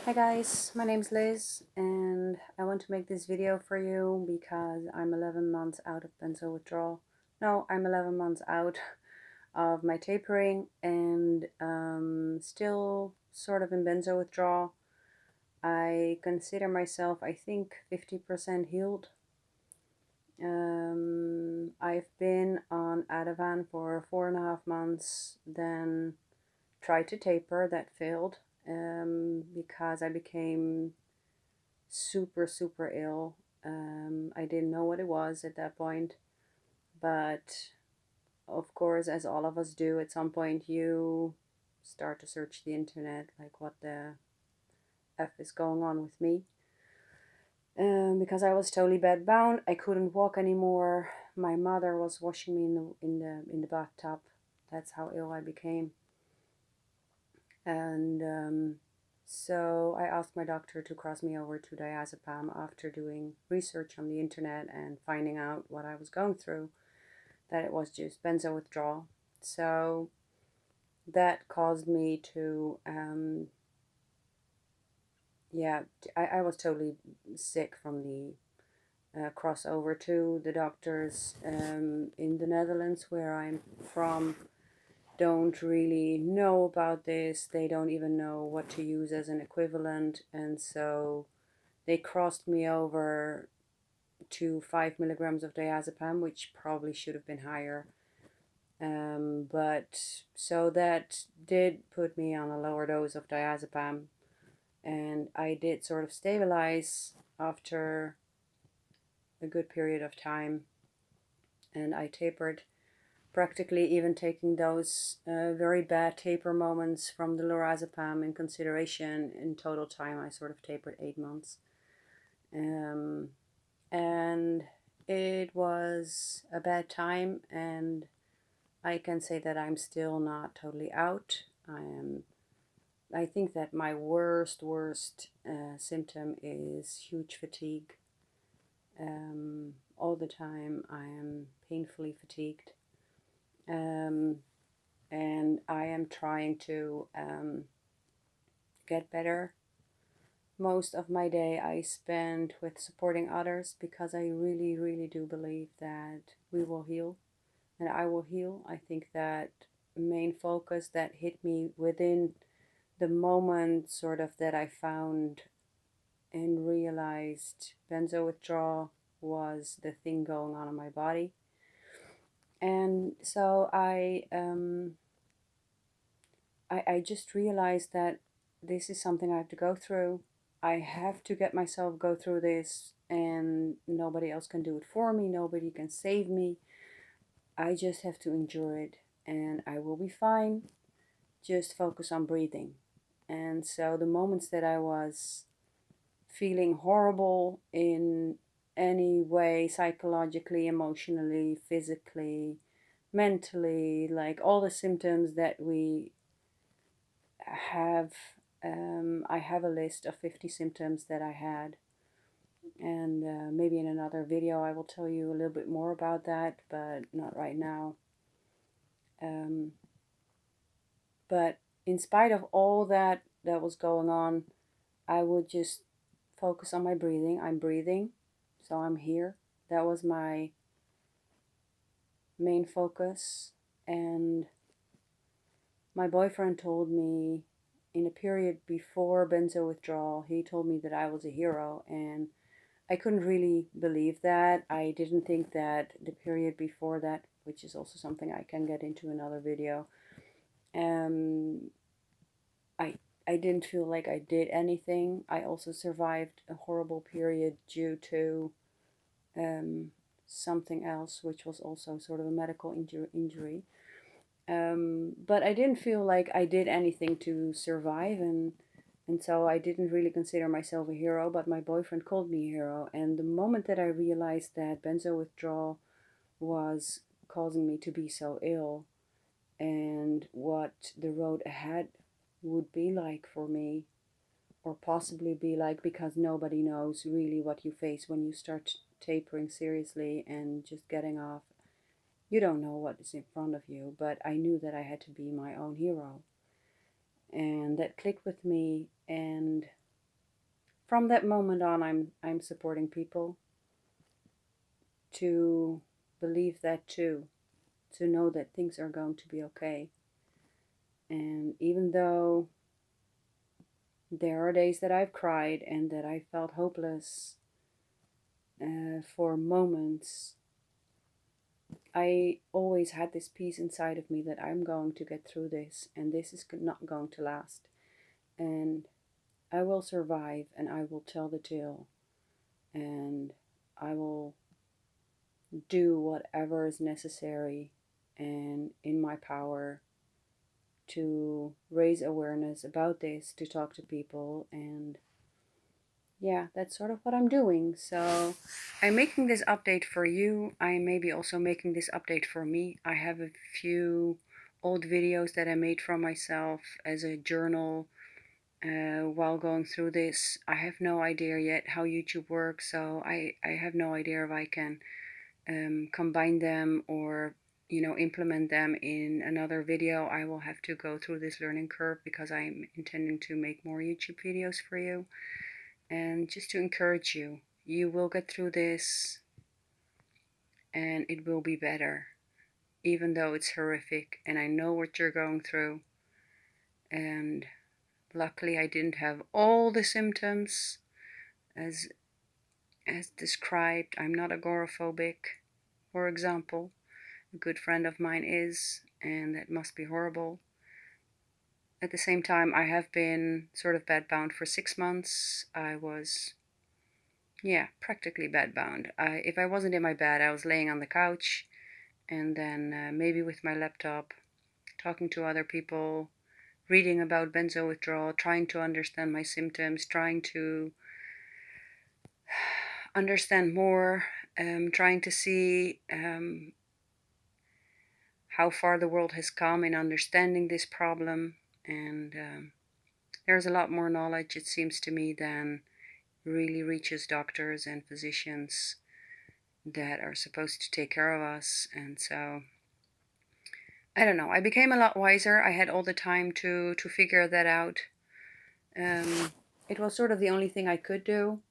Hi guys, my name's Liz and I want to make this video for you because I'm 11 months out of benzo withdrawal. No, I'm 11 months out of my tapering and still sort of in benzo withdrawal. I consider myself, I think, 50% healed. I've been on Ativan for 4.5 months, then tried to taper, that failed because I became super ill. I didn't know what it was at that point, but of course, as all of us do, at some point you start to search the internet, like what the F is going on with me. Because I was totally bedbound, I couldn't walk anymore. My mother was washing me in the bathtub. That's how ill I became. And so I asked my doctor to cross me over to diazepam after doing research on the internet and finding out what I was going through, that it was just benzo withdrawal. So that caused me to, I was totally sick from the crossover to the doctors in the Netherlands, where I'm from. Don't really know about this. They don't even know what to use as an equivalent, and so they crossed me over to 5 milligrams of diazepam, which probably should have been higher. But so that did put me on a lower dose of diazepam, and I did sort of stabilize after a good period of time, and I tapered, practically even taking those very bad taper moments from the lorazepam in consideration. In total time, I sort of tapered 8 months. And it was a bad time, and I can say that I'm still not totally out. I think that my worst symptom is huge fatigue. All the time I am painfully fatigued. And I am trying to get better. Most of my day I spend with supporting others, because I really do believe that we will heal and I will heal. I think that main focus that hit me within the moment sort of that I found and realized benzo withdrawal was the thing going on in my body. And so I just realized that this is something I have to go through. I have to get myself go through this, and nobody else can do it for me. Nobody can save me. I just have to endure it, and I will be fine. Just focus on breathing. And so the moments that I was feeling horrible in any way, psychologically, emotionally, physically, mentally, like all the symptoms that we have, I have a list of 50 symptoms that I had, and maybe in another video I will tell you a little bit more about that, but not right now. But in spite of all that was going on, I would just focus on my breathing. I'm breathing, so I'm here. That was my main focus. And my boyfriend told me, in a period before benzo withdrawal, he told me that I was a hero, and I couldn't really believe that. I didn't think that the period before that, which is also something I can get into another video, I I didn't feel like I did anything. I also survived a horrible period due to something else, which was also sort of a medical injury. But I didn't feel like I did anything to survive, and so I didn't really consider myself a hero, but my boyfriend called me a hero. And the moment that I realized that benzo withdrawal was causing me to be so ill, and what the road ahead would be like for me, or possibly be like, because nobody knows really what you face when you start tapering seriously and just getting off. You don't know what is in front of you, but I knew that I had to be my own hero. And that clicked with me, and from that moment on, I'm supporting people to believe that too, to know that things are going to be okay. And even though there are days that I've cried and that I felt hopeless for moments, I always had this peace inside of me that I'm going to get through this, and this is not going to last. And I will survive, and I will tell the tale, and I will do whatever is necessary and in my power to raise awareness about this, to talk to people. And yeah, that's sort of what I'm doing. So I'm making this update for you. I may be also making this update for me. I have a few old videos that I made for myself as a journal while going through this. I have no idea yet how YouTube works, so I have no idea if I can combine them or implement them in another video. I will have to go through this learning curve because I'm intending to make more YouTube videos for you. And just to encourage you, you will get through this and it will be better, even though it's horrific. And I know what you're going through. And luckily, I didn't have all the symptoms as described. I'm not agoraphobic, for example. A good friend of mine is, and that must be horrible. At the same time, I have been sort of bedbound for 6 months. I was practically bedbound. If I wasn't in my bed, I was laying on the couch and then maybe with my laptop, talking to other people, reading about benzo withdrawal, trying to understand my symptoms, trying to understand more, trying to see how far the world has come in understanding this problem. And there's a lot more knowledge, it seems to me, than really reaches doctors and physicians that are supposed to take care of us. And so I don't know, I became a lot wiser. I had all the time to figure that out. It was sort of the only thing I could do.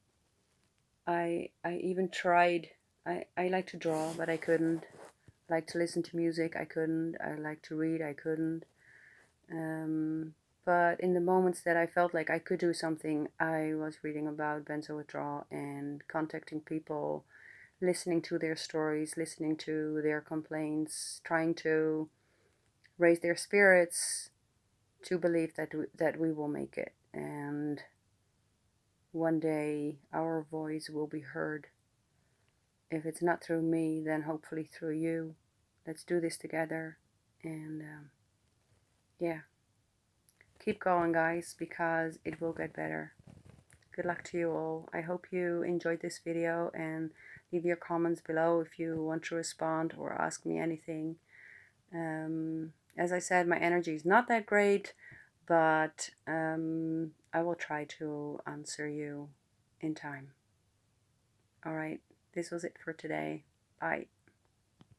I even tried. I like to draw, but I couldn't. I like to listen to music, I couldn't. I like to read, I couldn't. But in the moments that I felt like I could do something, I was reading about benzo withdrawal and contacting people, listening to their stories, listening to their complaints, trying to raise their spirits to believe that we will make it. And one day our voice will be heard. If it's not through me, then hopefully through you. Let's do this together. And yeah, keep going, guys, because it will get better. Good luck to you all. I hope you enjoyed this video, and leave your comments below if you want to respond or ask me anything. As I said, my energy is not that great, but I will try to answer you in time. Alright, this was it for today. Bye.